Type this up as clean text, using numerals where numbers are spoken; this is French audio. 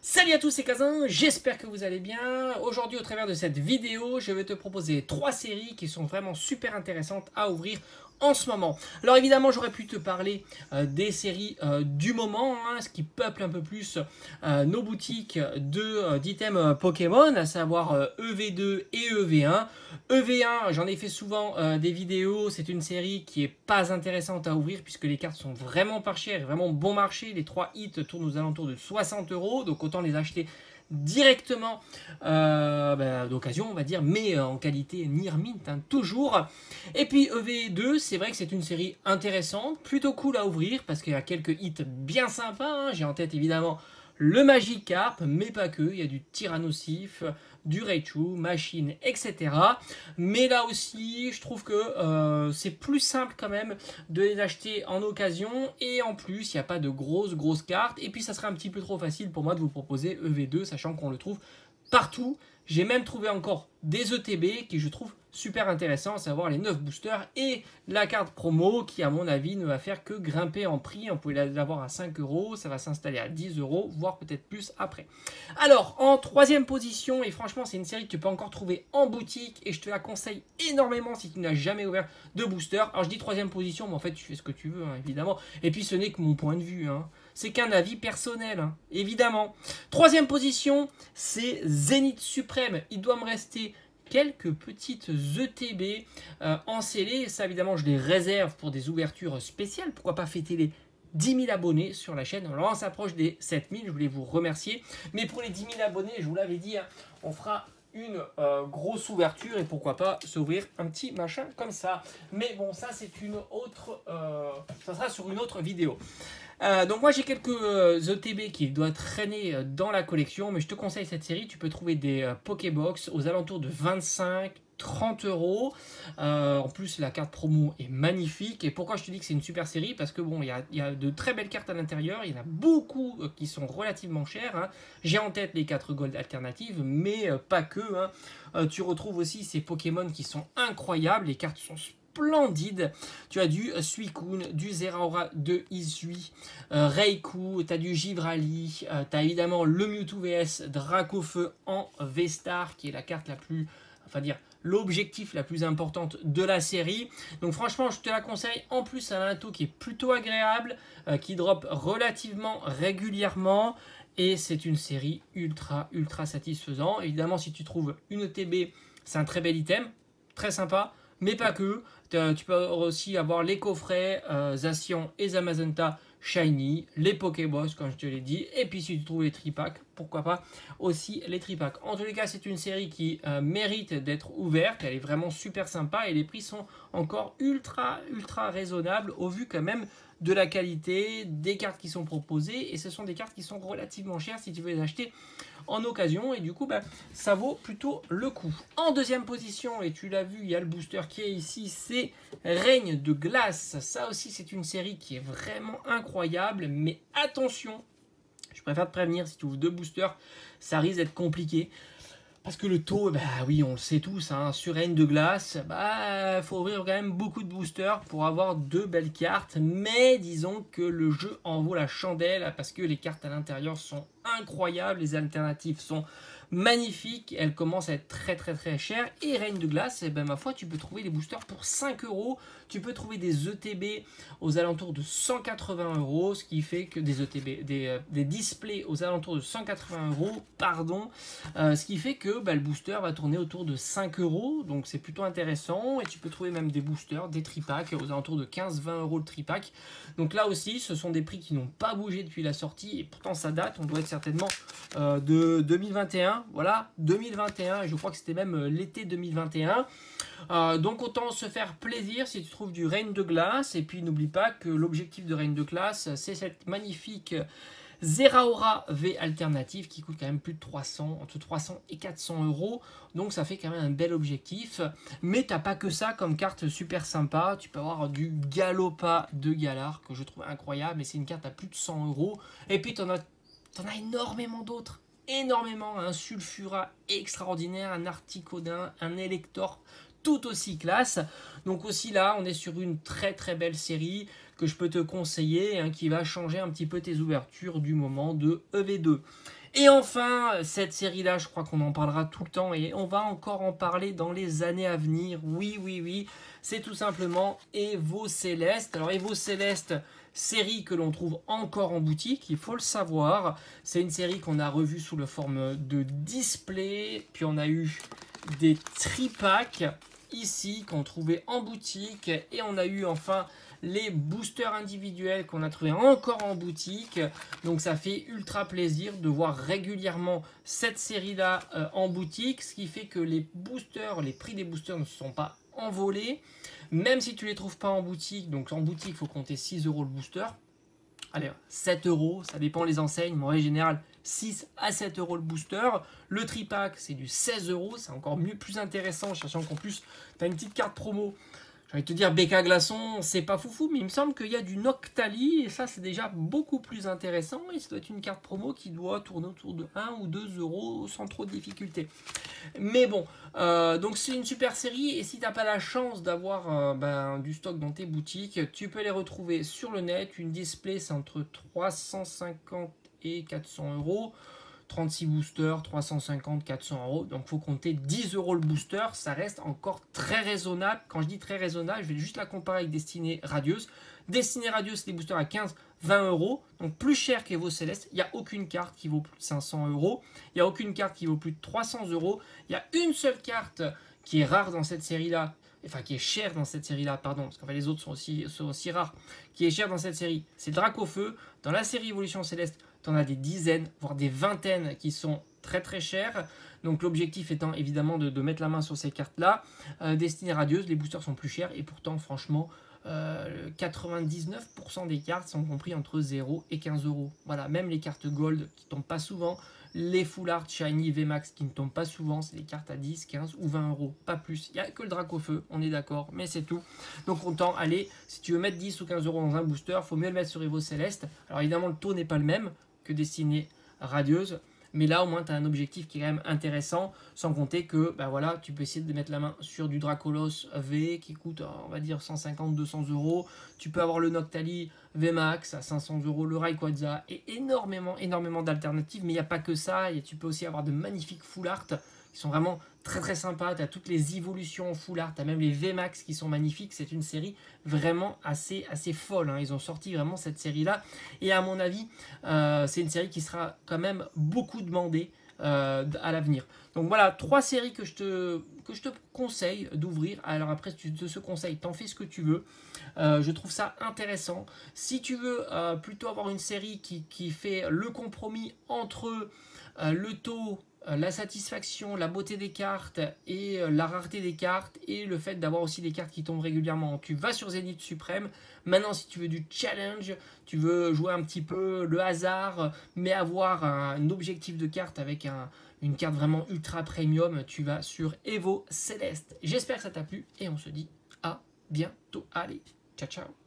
Salut à tous, c'est Kazin, j'espère que vous allez bien. Aujourd'hui, au travers de cette vidéo, je vais te proposer 3 séries qui sont vraiment super intéressantes à ouvrir en ce moment. Alors évidemment, j'aurais pu te parler des séries du moment, ce qui peuple un peu plus nos boutiques d'items Pokémon, à savoir EV2 et EV1. EV1, j'en ai fait souvent des vidéos, c'est une série qui est pas intéressante à ouvrir puisque les cartes sont vraiment pas chères et vraiment bon marché. Les 3 hits tournent aux alentours de 60 €, donc autant les acheter directement d'occasion, on va dire, mais en qualité near mint, toujours. Et puis EV2, c'est vrai que c'est une série intéressante, plutôt cool à ouvrir parce qu'il y a quelques hits bien sympas. J'ai en tête évidemment le Magikarp, mais pas que, il y a du Tyrannosif, du Raichu, Machine, etc. Mais là aussi, je trouve que c'est plus simple quand même de les acheter en occasion, et en plus, il n'y a pas de grosses cartes, et puis ça serait un petit peu trop facile pour moi de vous proposer EV2, sachant qu'on le trouve partout. J'ai même trouvé encore des ETB qui je trouve super intéressants, à savoir les 9 boosters et la carte promo qui à mon avis ne va faire que grimper en prix. On pouvait l'avoir à 5 €, ça va s'installer à 10 €, voire peut-être plus après. Alors en troisième position, et franchement c'est une série que tu peux encore trouver en boutique et je te la conseille énormément si tu n'as jamais ouvert de booster. Alors je dis troisième position, mais en fait tu fais ce que tu veux, évidemment, et puis ce n'est que mon point de vue, c'est qu'un avis personnel, évidemment. Troisième position, c'est Zénith Suprême. Il doit me rester quelques petites ETB en scellé. Ça, évidemment, je les réserve pour des ouvertures spéciales. Pourquoi pas fêter les 10 000 abonnés sur la chaîne. Alors, on s'approche des 7 000. Je voulais vous remercier. Mais pour les 10 000 abonnés, je vous l'avais dit, on fera une grosse ouverture et pourquoi pas s'ouvrir un petit machin comme ça. Mais bon, ça, c'est une autre... ça sera sur une autre vidéo. Donc moi j'ai quelques ETB qui doivent traîner dans la collection, mais je te conseille cette série. Tu peux trouver des Pokébox aux alentours de 25-30 €. En plus la carte promo est magnifique. Et pourquoi je te dis que c'est une super série? Parce que bon, il y a de très belles cartes à l'intérieur. Il y en a beaucoup qui sont relativement chères. J'ai en tête les 4 Gold alternatives, mais pas que. Tu retrouves aussi ces Pokémon qui sont incroyables. Les cartes sont splendide. Tu as du Suicune, du Zeraora de Isui, Raikou, tu as du Givrali, tu as évidemment le Mewtwo VS Dracofeu en V-Star, qui est la carte la plus, enfin dire, l'objectif la plus importante de la série. Donc franchement, je te la conseille. En plus, elle a un taux qui est plutôt agréable, qui drop relativement régulièrement. Et c'est une série ultra satisfaisant. Évidemment, si tu trouves une ETB, c'est un très bel item, très sympa. Mais pas que, tu peux aussi avoir les coffrets Zacian et Zamazenta Shiny, les Pokéboss comme je te l'ai dit, et puis si tu trouves les tripacks, pourquoi pas aussi les tripacks. En tous les cas, c'est une série qui mérite d'être ouverte, elle est vraiment super sympa et les prix sont encore ultra raisonnables au vu quand même de la qualité des cartes qui sont proposées, et ce sont des cartes qui sont relativement chères si tu veux les acheter en occasion, et du coup ça vaut plutôt le coup. En deuxième position, et tu l'as vu, il y a le booster qui est ici, c'est Règne de Glace. Ça aussi c'est une série qui est vraiment incroyable, mais attention, je préfère te prévenir, si tu ouvres 2 boosters, ça risque d'être compliqué. Parce que le taux, oui, on le sait tous, sur Règne de Glace, faut ouvrir quand même beaucoup de boosters pour avoir 2 belles cartes. Mais disons que le jeu en vaut la chandelle parce que les cartes à l'intérieur sont incroyables, les alternatives sont magnifiques, elles commencent à être très chères. Et Règne de Glace, ma foi, tu peux trouver les boosters pour 5 €. Tu peux trouver des ETB aux alentours de 180 €, ce qui fait que des ETB, des displays aux alentours de 180 €, pardon, ce qui fait que le booster va tourner autour de 5 €, donc c'est plutôt intéressant. Et tu peux trouver même des boosters, des tripacks aux alentours de 15-20 € le tripack. Donc là aussi, ce sont des prix qui n'ont pas bougé depuis la sortie, et pourtant ça date, on doit être certainement de 2021. Voilà, 2021, et je crois que c'était même l'été 2021. Donc autant se faire plaisir si tu trouves du Règne de Glace. Et puis n'oublie pas que l'objectif de Règne de Glace, c'est cette magnifique Zeraora V alternative qui coûte quand même plus de 300, entre 300 et 400 €. Donc ça fait quand même un bel objectif. Mais t'as pas que ça comme carte super sympa. Tu peux avoir du Galopa de Galar que je trouve incroyable, mais c'est une carte à plus de 100 €. Et puis t'en as énormément d'autres. Énormément, un Sulfura extraordinaire, un Articodin, un Elector tout aussi classe. Donc aussi là, on est sur une très belle série que je peux te conseiller, qui va changer un petit peu tes ouvertures du moment de EV2. Et enfin, cette série-là, je crois qu'on en parlera tout le temps et on va encore en parler dans les années à venir. Oui, oui, oui, c'est tout simplement Evo Céleste. Alors Evo Céleste, série que l'on trouve encore en boutique, il faut le savoir. C'est une série qu'on a revue sous la forme de display, puis on a eu des tripacks ici qu'on trouvait en boutique et on a eu enfin les boosters individuels qu'on a trouvé encore en boutique. Donc ça fait ultra plaisir de voir régulièrement cette série là en boutique, ce qui fait que les boosters, les prix des boosters ne se sont pas envolés, même si tu les trouves pas en boutique. Donc en boutique il faut compter 6 € le booster, allez 7 €, ça dépend les enseignes, mais en général 6 à 7 € le booster. Le tripack c'est du 16 €, c'est encore mieux, plus intéressant, sachant qu'en plus tu as une petite carte promo. J'ai envie de te dire BK Glaçon, c'est pas foufou, mais il me semble qu'il y a du Noctali, et ça c'est déjà beaucoup plus intéressant, et ça doit être une carte promo qui doit tourner autour de 1 ou 2 € sans trop de difficulté. Mais bon, donc c'est une super série, et si tu n'as pas la chance d'avoir du stock dans tes boutiques, tu peux les retrouver sur le net. Une display c'est entre 350 et 400 €. 36 boosters, 350, 400 €. Donc, il faut compter 10 € le booster. Ça reste encore très raisonnable. Quand je dis très raisonnable, je vais juste la comparer avec Destinée Radieuse. Destinée Radieuse, c'est des boosters à 15, 20 €. Donc, plus cher qu'Evo Céleste. Il n'y a aucune carte qui vaut plus de 500 €. Il n'y a aucune carte qui vaut plus de 300 €. Il y a une seule carte qui est rare dans cette série-là. Enfin, qui est chère dans cette série-là, pardon, parce qu'en fait, les autres sont aussi rares. Qui est chère dans cette série, c'est le Dracofeu. Dans la série Évolution Céleste, tu en as des dizaines, voire des vingtaines qui sont très très chères. Donc l'objectif étant évidemment de mettre la main sur ces cartes-là. Destinée Radieuse, les boosters sont plus chers et pourtant franchement 99% des cartes sont compris entre 0 et 15 €. Voilà, même les cartes Gold qui tombent pas souvent, les Full Art Shiny VMAX qui ne tombent pas souvent, c'est des cartes à 10, 15 ou 20 €, pas plus. Il n'y a que le Dracofeu, on est d'accord, mais c'est tout. Donc autant, allez, si tu veux mettre 10 ou 15 € dans un booster, il faut mieux le mettre sur Evo Céleste. Alors évidemment, le taux n'est pas le même que Destinée Radieuse, mais là au moins tu as un objectif qui est quand même intéressant, sans compter que voilà, tu peux essayer de mettre la main sur du Dracolos V qui coûte on va dire 150-200 €. Tu peux avoir le Noctali VMAX à 500 €, le Rayquaza, et énormément d'alternatives, mais il n'y a pas que ça. Et tu peux aussi avoir de magnifiques full art qui sont vraiment très très sympas. Tu as toutes les évolutions en full art, tu as même les VMAX qui sont magnifiques. C'est une série vraiment assez folle, hein. Ils ont sorti vraiment cette série là, et à mon avis c'est une série qui sera quand même beaucoup demandée à l'avenir. Donc voilà, 3 séries que je te conseille d'ouvrir. Alors après, si tu te ce conseil, t'en fais ce que tu veux. Je trouve ça intéressant. Si tu veux plutôt avoir une série qui fait le compromis entre le taux, la satisfaction, la beauté des cartes et la rareté des cartes, et le fait d'avoir aussi des cartes qui tombent régulièrement, tu vas sur Zénith Suprême. Maintenant, si tu veux du challenge, tu veux jouer un petit peu le hasard, mais avoir un objectif de carte avec une carte vraiment ultra premium, tu vas sur Evo Céleste. J'espère que ça t'a plu et on se dit à bientôt. Allez, ciao ciao.